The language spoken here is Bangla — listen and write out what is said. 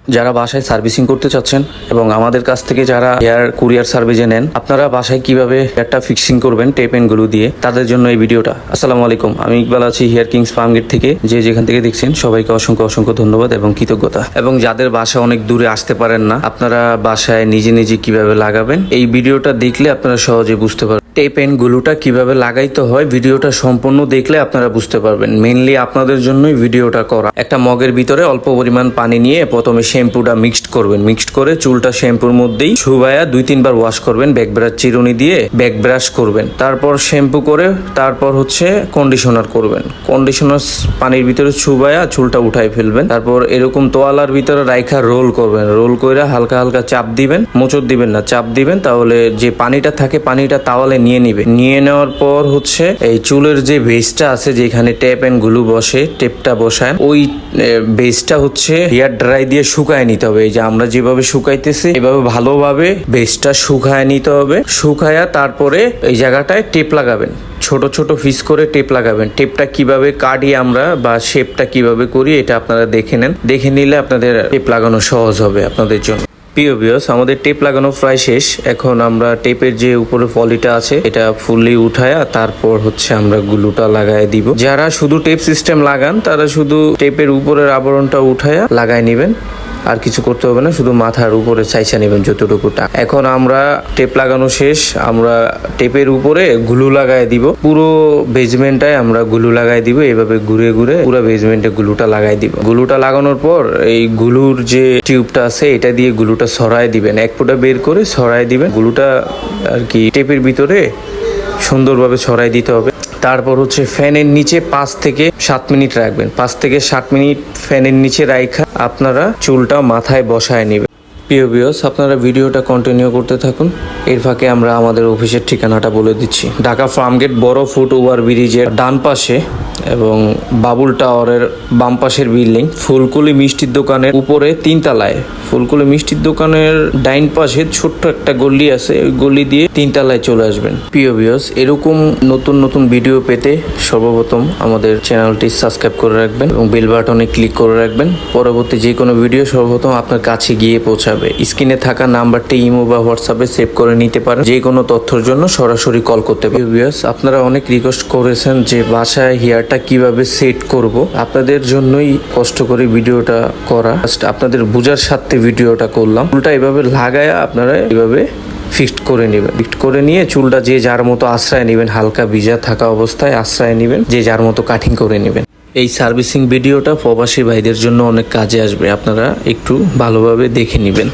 যারা বাসায় সার্ভিসিং করতে চাচ্ছেন এবং আমাদের কাছ থেকে যারা হেয়ার কুরিয়ার সার্ভিসে নেন, আপনারা বাসায় কিভাবে হেয়ারটা ফিক্সিং করবেন টেপ এন্ড গ্লু দিয়ে, তাদের জন্য এই ভিডিওটা। আসসালামু আলাইকুম, আমি ইকবাল আছি হেয়ার কিংস ফার্ম গেট থেকে। যে যেখান থেকে দেখছেন সবাইকে অসংখ্য অসংখ্য ধন্যবাদ এবং কৃতজ্ঞতা। এবং যাদের বাসা অনেক দূরে আসতে পারেন না, আপনারা বাসায় নিজে নিজে কিভাবে লাগাবেন এই ভিডিওটা দেখলে আপনারা সহজে বুঝতে পারবেন। টেপ এন্ড গ্লুটা কিভাবে লাগাইতে হয় ভিডিওটা সম্পূর্ণ দেখলে আপনারা বুঝতে পারবেন। মেইনলি আপনাদের জন্যই ভিডিওটা করা। একটা মগের ভিতরে অল্প পরিমাণ পানি নিয়ে প্রথমে শ্যাম্পুটা মিক্সড করবেন। মিক্সড করে চুলটা শ্যাম্পুর মধ্যেই শুবায়া 2-3 বার ওয়াশ করবেন। ব্যাক ব্রাশ চিরুনি দিয়ে ব্যাক ব্রাশ করবেন। তারপর শ্যাম্পু করে তারপর কন্ডিশনার করবেন। কন্ডিশনার পানির ভিতরে শুবায়া চুলটা উঠাই ফেলবেন। তারপর এরকম তোয়ালার ভিতরে রাইখা রোল করবেন। রোল করে হালকা হালকা চাপ দিবেন, মোচড় দিবেন না, চাপ দিবেন। তাহলে যে পানিটা থাকে পানিটা তাওয়ালে নিয়ে নিবে। নিয়ে নেওয়ার পর এই চুলের যে বেসটা আছে যেখানে টেপ এন্ড গ্লু বসে, টেপটা বসায়, ওই বেসটা হেয়ার ড্রাই দিয়ে শুকায় নিতে হবে। এই যে আমরা যেভাবে শুকাইতেছি এভাবে ভালোভাবে বেসটা শুকায় নিতে হবে। শুকায়া তারপরে এই জায়গাটায় টেপ লাগাবেন। ছোট ছোট পিস করে টেপ লাগাবেন। টেপটা কিভাবে কাটি আমরা বা শেপটা কিভাবে করি এটা আপনারা দেখে নেন। দেখে নিলে আপনাদের টেপ লাগানো সহজ হবে আপনাদের জন্য। প্রিয় ভিউয়ার্স, আমাদের টেপ লাগানো প্রায় শেষ। এখন আমরা টেপের যে উপরে পলিটা আছে এটা ফুললি উঠায়া তারপর আমরা গ্লুটা লাগাই দিব। যারা শুধু টেপ সিস্টেম লাগান তারা শুধু টেপের উপরের আবরণটা উঠায়া লাগাই নেবেন, আর কিছু করতে হবে না, শুধু মাথার উপরে চাইছা নেবেন যতটুকুটা। এখন আমরা টেপ লাগানো শেষ, আমরা টেপের উপরে গ্লু লাগাই দিব। পুরো বেজমেন্টটায় আমরা গ্লু লাগাই দিব। এভাবে ঘুরে ঘুরে পুরো বেজমেন্টে গ্লুটা লাগাই দিব। গ্লুটা লাগানোর পর এই গ্লুর যে টিউবটা আছে এটা দিয়ে গ্লুটা ছড়াই দিবেন। এক ফুটা বের করে ছড়াই দিবেন। গ্লুটা টেপের ভিতরে সুন্দরভাবে ছড়াই দিতে হবে। তারপর ফ্যানের নিচে 5 থেকে 7 মিনিট রাখবেন। 5 থেকে 7 মিনিট ফ্যানের নিচে রাখা আপনারা চুলটা মাথায় বসায় নেবেন। প্রিয় ভিউয়ার্স, আপনারা ভিডিওটা কন্টিনিউ করতে থাকুন। এর ফাঁকে আমরা আমাদের অফিসের ঠিকানাটা বলে দিচ্ছি। ঢাকা ফার্মগেট বড় ফুট ওভার ব্রিজের ডান পাশে এবং বাবুল টাওয়ারের বাম পাশের বিল্ডিং, ফুলকুলি মিষ্টির দোকানের উপরে 3 তলায়। ফুলকুলি মিষ্টির দোকানের ডাইন পাশে ছোট্ট একটা গলি আছে, ওই গলি দিয়ে 3 তলায় চলে আসবেন। প্রিয় ভিউয়ার্স, এরকম নতুন নতুন ভিডিও পেতে সর্বপ্রথম আমাদের চ্যানেলটি সাবস্ক্রাইব করে রাখবেন এবং বেল বাটনে ক্লিক করে রাখবেন। পরবর্তী যে কোনো ভিডিও সর্বপ্রথম আপনার কাছে গিয়ে পৌঁছাবে। স্ক্রিনে থাকা নাম্বারটি ইমো বা হোয়াটসঅ্যাপে সেভ করে নিতে পারেন। যে কোনো তথ্যের জন্য সরাসরি কল করতে পারেন। ভিউয়ার্স, আপনারা অনেক রিকোয়েস্ট করেছেন যে বাসায় হেয়ারটা কিভাবে সেট করব। আপনাদের জন্যই কষ্ট করে ভিডিওটা করা। আপনাদের বোঝার স্বার্থে ভিডিওটা করলাম। চুলটা এভাবে লাগায়া আপনারা এভাবে ফিক্সড করে নেবেন। ফিক্সড করে নিয়ে চুলটা যে যার মতো আশ্রয় নেবেন, হালকা ভিজা থাকা অবস্থায় আশ্রয় নেবেন, যে যার মতো কাটিং করে নেবেন। এই সার্ভিসিং ভিডিওটা প্রবাসী ভাইদের জন্য অনেক কাজে আসবে, আপনারা একটু ভালোভাবে দেখে নেবেন।